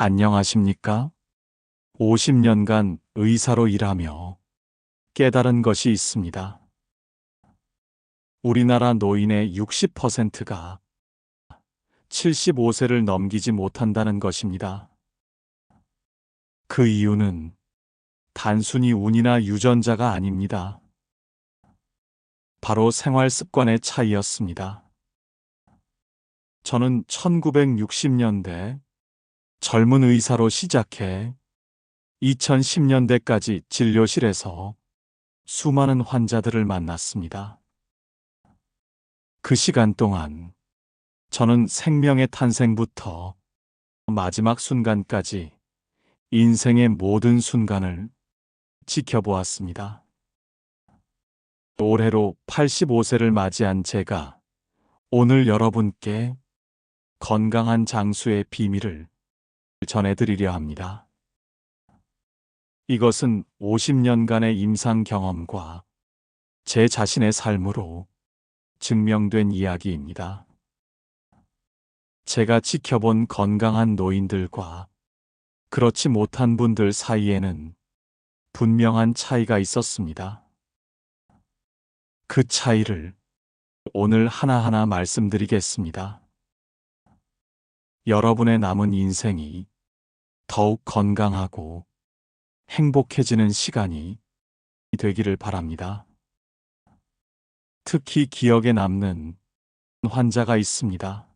안녕하십니까? 50년간 의사로 일하며 깨달은 것이 있습니다. 우리나라 노인의 60%가 75세를 넘기지 못한다는 것입니다. 그 이유는 단순히 운이나 유전자가 아닙니다. 바로 생활 습관의 차이였습니다. 저는 1960년대 젊은 의사로 시작해 2010년대까지 진료실에서 수많은 환자들을 만났습니다. 그 시간 동안 저는 생명의 탄생부터 마지막 순간까지 인생의 모든 순간을 지켜보았습니다. 올해로 85세를 맞이한 제가 오늘 여러분께 건강한 장수의 비밀을 전해드리려 합니다. 이것은 50년간의 임상 경험과 제 자신의 삶으로 증명된 이야기입니다. 제가 지켜본 건강한 노인들과 그렇지 못한 분들 사이에는 분명한 차이가 있었습니다. 그 차이를 오늘 하나하나 말씀드리겠습니다. 여러분의 남은 인생이 더욱 건강하고 행복해지는 시간이 되기를 바랍니다. 특히 기억에 남는 환자가 있습니다.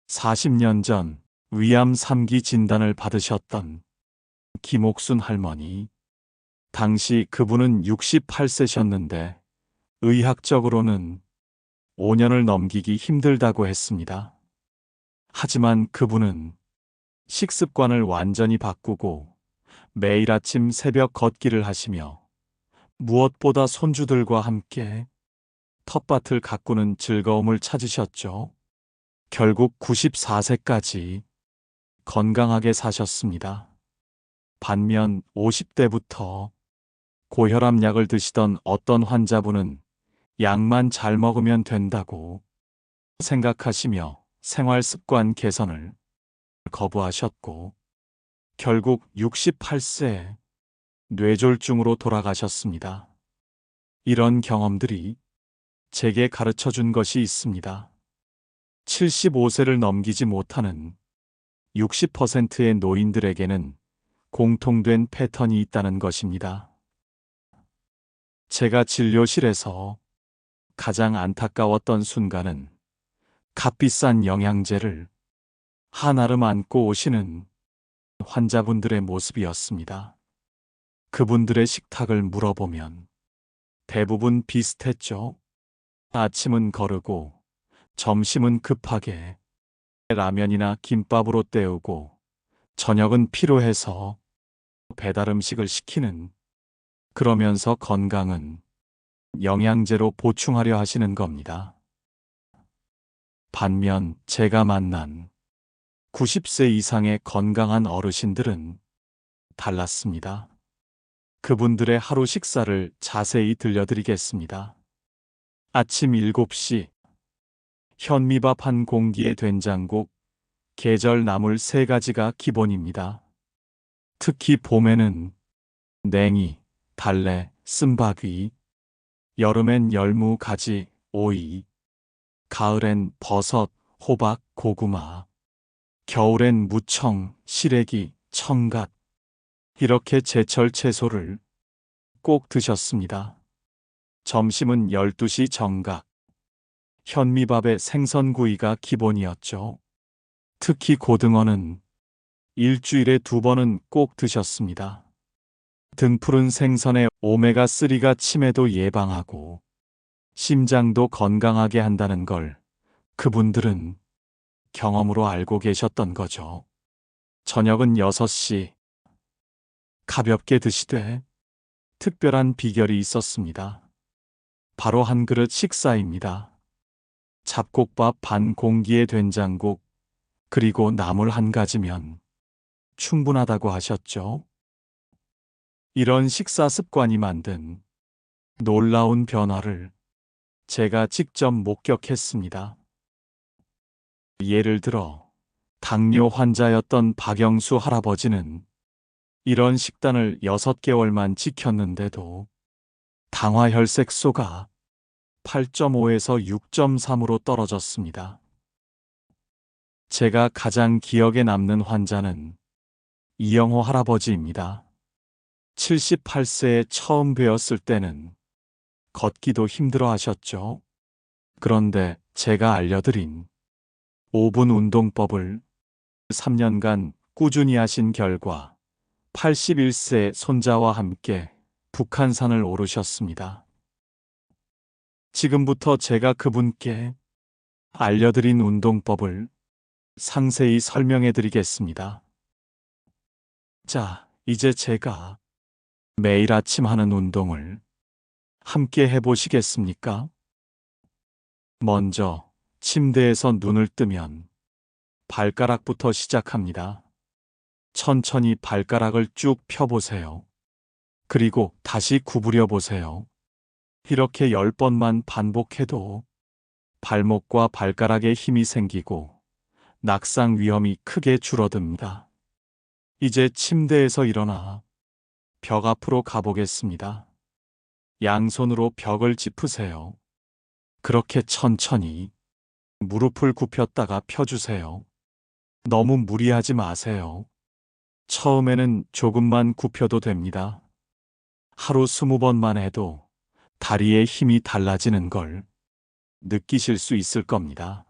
40년 전 위암 3기 진단을 받으셨던 김옥순 할머니. 당시 그분은 68세셨는데 의학적으로는 5년을 넘기기 힘들다고 했습니다. 하지만 그분은 식습관을 완전히 바꾸고 매일 아침 새벽 걷기를 하시며 무엇보다 손주들과 함께 텃밭을 가꾸는 즐거움을 찾으셨죠. 결국 94세까지 건강하게 사셨습니다. 반면 50대부터 고혈압 약을 드시던 어떤 환자분은 약만 잘 먹으면 된다고 생각하시며 생활 습관 개선을 거부하셨고 결국 68세에 뇌졸중으로 돌아가셨습니다. 이런 경험들이 제게 가르쳐 준 것이 있습니다. 75세를 넘기지 못하는 60%의 노인들에게는 공통된 패턴이 있다는 것입니다. 제가 진료실에서 가장 안타까웠던 순간은 값비싼 영양제를 한아름 안고 오시는 환자분들의 모습이었습니다. 그분들의 식탁을 물어보면 대부분 비슷했죠. 아침은 거르고 점심은 급하게 라면이나 김밥으로 때우고 저녁은 피로해서 배달 음식을 시키는, 그러면서 건강은 영양제로 보충하려 하시는 겁니다. 반면 제가 만난 90세 이상의 건강한 어르신들은 달랐습니다. 그분들의 하루 식사를 자세히 들려드리겠습니다. 아침 7시 현미밥 한 공기에 된장국, 계절 나물 3가지가 기본입니다. 특히 봄에는 냉이, 달래, 쓴바귀, 여름엔 열무, 가지, 오이, 가을엔 버섯, 호박, 고구마, 겨울엔 무청, 시래기, 청갓, 이렇게 제철 채소를 꼭 드셨습니다. 점심은 12시 정각, 현미밥에 생선구이가 기본이었죠. 특히 고등어는 일주일에 2번은 꼭 드셨습니다. 등푸른 생선의 오메가3가 치매도 예방하고 심장도 건강하게 한다는 걸 그분들은 경험으로 알고 계셨던 거죠. 저녁은 6시 가볍게 드시되 특별한 비결이 있었습니다. 바로 한 그릇 식사입니다. 잡곡밥 반 공기에 된장국, 그리고 나물 1가지면 충분하다고 하셨죠. 이런 식사 습관이 만든 놀라운 변화를 제가 직접 목격했습니다. 예를 들어 당뇨 환자였던 박영수 할아버지는 이런 식단을 6개월만 지켰는데도 당화 혈색소가 8.5에서 6.3으로 떨어졌습니다. 제가 가장 기억에 남는 환자는 이영호 할아버지입니다. 78세에 처음 뵈었을 때는 걷기도 힘들어 하셨죠. 그런데 제가 알려드린 5분 운동법을 3년간 꾸준히 하신 결과 81세 손자와 함께 북한산을 오르셨습니다. 지금부터 제가 그분께 알려드린 운동법을 상세히 설명해 드리겠습니다. 자, 이제 제가 매일 아침 하는 운동을 함께 해보시겠습니까? 먼저 침대에서 눈을 뜨면 발가락부터 시작합니다. 천천히 발가락을 쭉 펴보세요. 그리고 다시 구부려 보세요. 이렇게 10번만 반복해도 발목과 발가락에 힘이 생기고 낙상 위험이 크게 줄어듭니다. 이제 침대에서 일어나 벽 앞으로 가보겠습니다. 양손으로 벽을 짚으세요. 그렇게 천천히 무릎을 굽혔다가 펴주세요. 너무 무리하지 마세요. 처음에는 조금만 굽혀도 됩니다. 하루 20번만 해도 다리에 힘이 달라지는 걸 느끼실 수 있을 겁니다.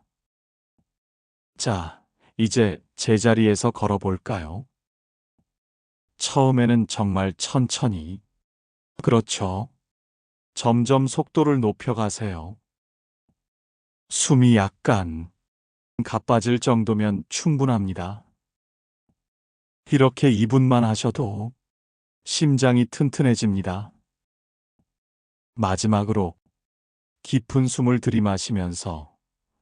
자, 이제 제자리에서 걸어볼까요? 처음에는 정말 천천히. 그렇죠. 점점 속도를 높여가세요. 숨이 약간 가빠질 정도면 충분합니다. 이렇게 2분만 하셔도 심장이 튼튼해집니다. 마지막으로 깊은 숨을 들이마시면서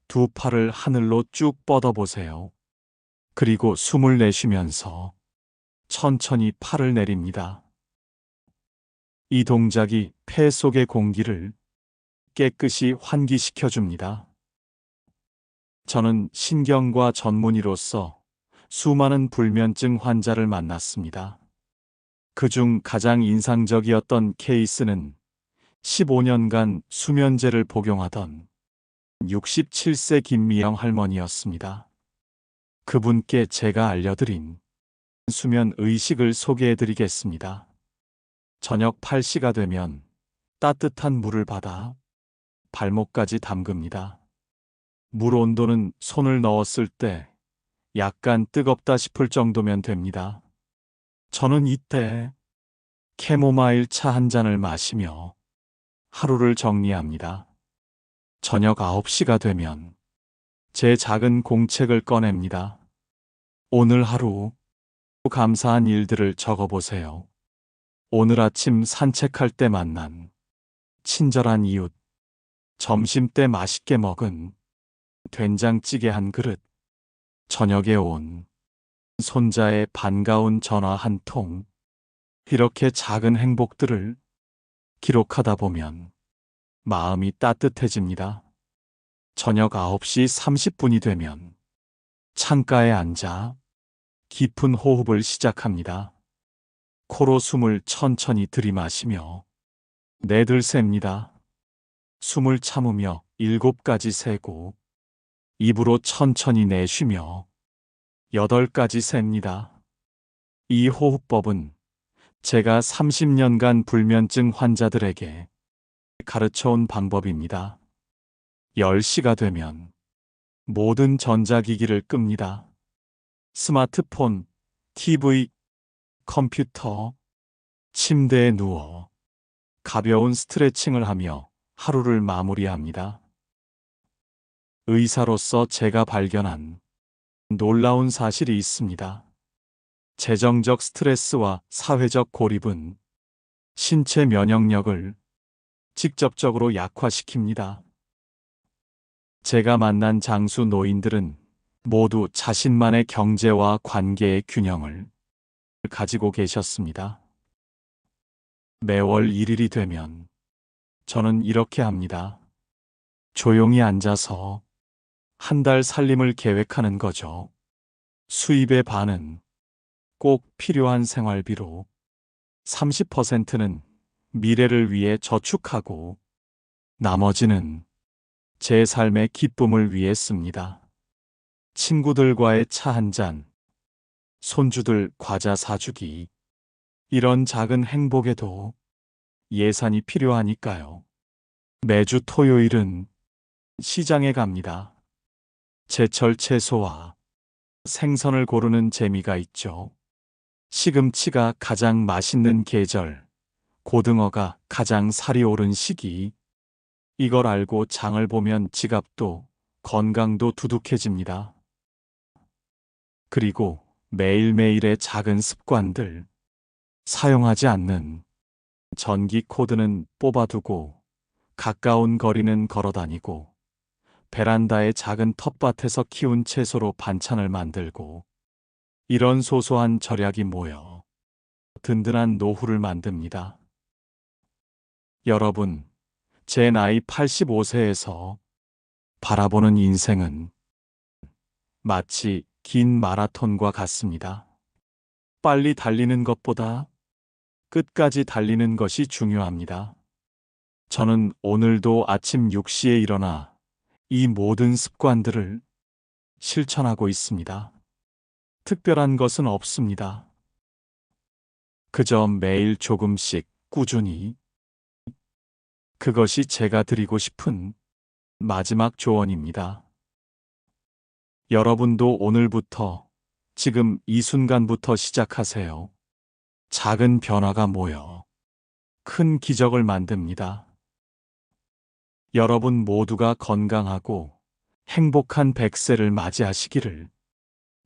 두 팔을 하늘로 쭉 뻗어보세요. 그리고 숨을 내쉬면서 천천히 팔을 내립니다. 이 동작이 폐 속의 공기를 깨끗이 환기시켜줍니다. 저는 신경과 전문의로서 수많은 불면증 환자를 만났습니다. 그중 가장 인상적이었던 케이스는 15년간 수면제를 복용하던 67세 김미영 할머니였습니다. 그분께 제가 알려드린 수면 의식을 소개해드리겠습니다. 저녁 8시가 되면 따뜻한 물을 받아 발목까지 담급니다. 물 온도는 손을 넣었을 때 약간 뜨겁다 싶을 정도면 됩니다. 저는 이때 캐모마일 차 한 잔을 마시며 하루를 정리합니다. 저녁 9시가 되면 제 작은 공책을 꺼냅니다. 오늘 하루 감사한 일들을 적어보세요. 오늘 아침 산책할 때 만난 친절한 이웃, 점심때 맛있게 먹은 된장찌개 한 그릇, 저녁에 온 손자의 반가운 전화 한 통. 이렇게 작은 행복들을 기록하다 보면 마음이 따뜻해집니다. 저녁 9시 30분이 되면 창가에 앉아 깊은 호흡을 시작합니다. 코로 숨을 천천히 들이마시며 내들셉니다. 숨을 참으며 7가지 세고 입으로 천천히 내쉬며 8가지 셉니다. 이 호흡법은 제가 30년간 불면증 환자들에게 가르쳐온 방법입니다. 10시가 되면 모든 전자기기를 끕니다. 스마트폰, TV, 컴퓨터, 침대에 누워 가벼운 스트레칭을 하며 하루를 마무리합니다. 의사로서 제가 발견한 놀라운 사실이 있습니다. 재정적 스트레스와 사회적 고립은 신체 면역력을 직접적으로 약화시킵니다. 제가 만난 장수 노인들은 모두 자신만의 경제와 관계의 균형을 가지고 계셨습니다. 매월 1일이 되면 저는 이렇게 합니다. 조용히 앉아서 한 달 살림을 계획하는 거죠. 수입의 반은 꼭 필요한 생활비로, 30%는 미래를 위해 저축하고, 나머지는 제 삶의 기쁨을 위해 씁니다. 친구들과의 차 한 잔, 손주들 과자 사주기, 이런 작은 행복에도 예산이 필요하니까요. 매주 토요일은 시장에 갑니다. 제철 채소와 생선을 고르는 재미가 있죠. 시금치가 가장 맛있는 계절, 고등어가 가장 살이 오른 시기, 이걸 알고 장을 보면 지갑도 건강도 두둑해집니다. 그리고 매일매일의 작은 습관들, 사용하지 않는 전기 코드는 뽑아두고, 가까운 거리는 걸어 다니고, 베란다의 작은 텃밭에서 키운 채소로 반찬을 만들고, 이런 소소한 절약이 모여 든든한 노후를 만듭니다. 여러분, 제 나이 85세에서 바라보는 인생은 마치 긴 마라톤과 같습니다. 빨리 달리는 것보다 끝까지 달리는 것이 중요합니다. 저는 오늘도 아침 6시에 일어나 이 모든 습관들을 실천하고 있습니다. 특별한 것은 없습니다. 그저 매일 조금씩 꾸준히. 그것이 제가 드리고 싶은 마지막 조언입니다. 여러분도 오늘부터, 지금 이 순간부터 시작하세요. 작은 변화가 모여 큰 기적을 만듭니다. 여러분 모두가 건강하고 행복한 100세를 맞이하시기를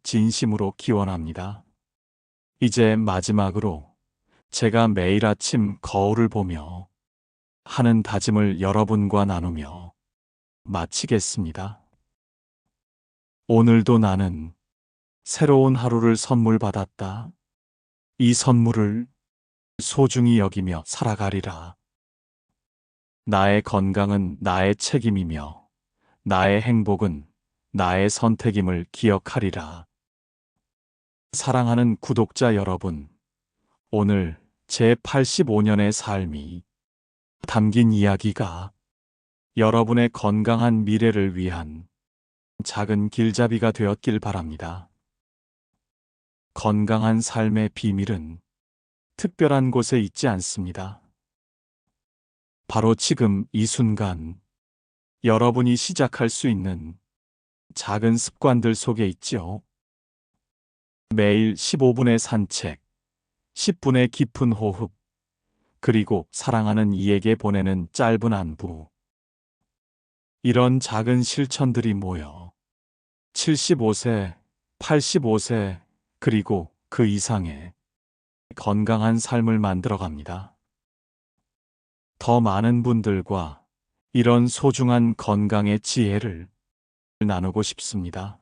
진심으로 기원합니다. 이제 마지막으로 제가 매일 아침 거울을 보며 하는 다짐을 여러분과 나누며 마치겠습니다. 오늘도 나는 새로운 하루를 선물 받았다. 이 선물을 소중히 여기며 살아가리라. 나의 건강은 나의 책임이며 나의 행복은 나의 선택임을 기억하리라. 사랑하는 구독자 여러분, 오늘 제 85년의 삶이 담긴 이야기가 여러분의 건강한 미래를 위한 작은 길잡이가 되었길 바랍니다. 건강한 삶의 비밀은 특별한 곳에 있지 않습니다. 바로 지금 이 순간 여러분이 시작할 수 있는 작은 습관들 속에 있지요. 매일 15분의 산책, 10분의 깊은 호흡, 그리고 사랑하는 이에게 보내는 짧은 안부. 이런 작은 실천들이 모여 75세, 85세, 그리고 그 이상의 건강한 삶을 만들어갑니다. 더 많은 분들과 이런 소중한 건강의 지혜를 나누고 싶습니다.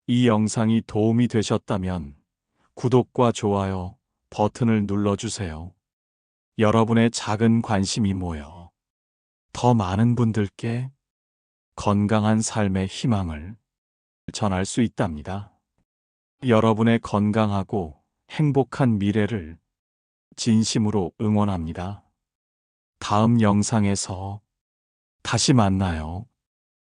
이 영상이 도움이 되셨다면 구독과 좋아요 버튼을 눌러주세요. 여러분의 작은 관심이 모여 더 많은 분들께 건강한 삶의 희망을 전할 수 있답니다. 여러분의 건강하고 행복한 미래를 진심으로 응원합니다. 다음 영상에서 다시 만나요.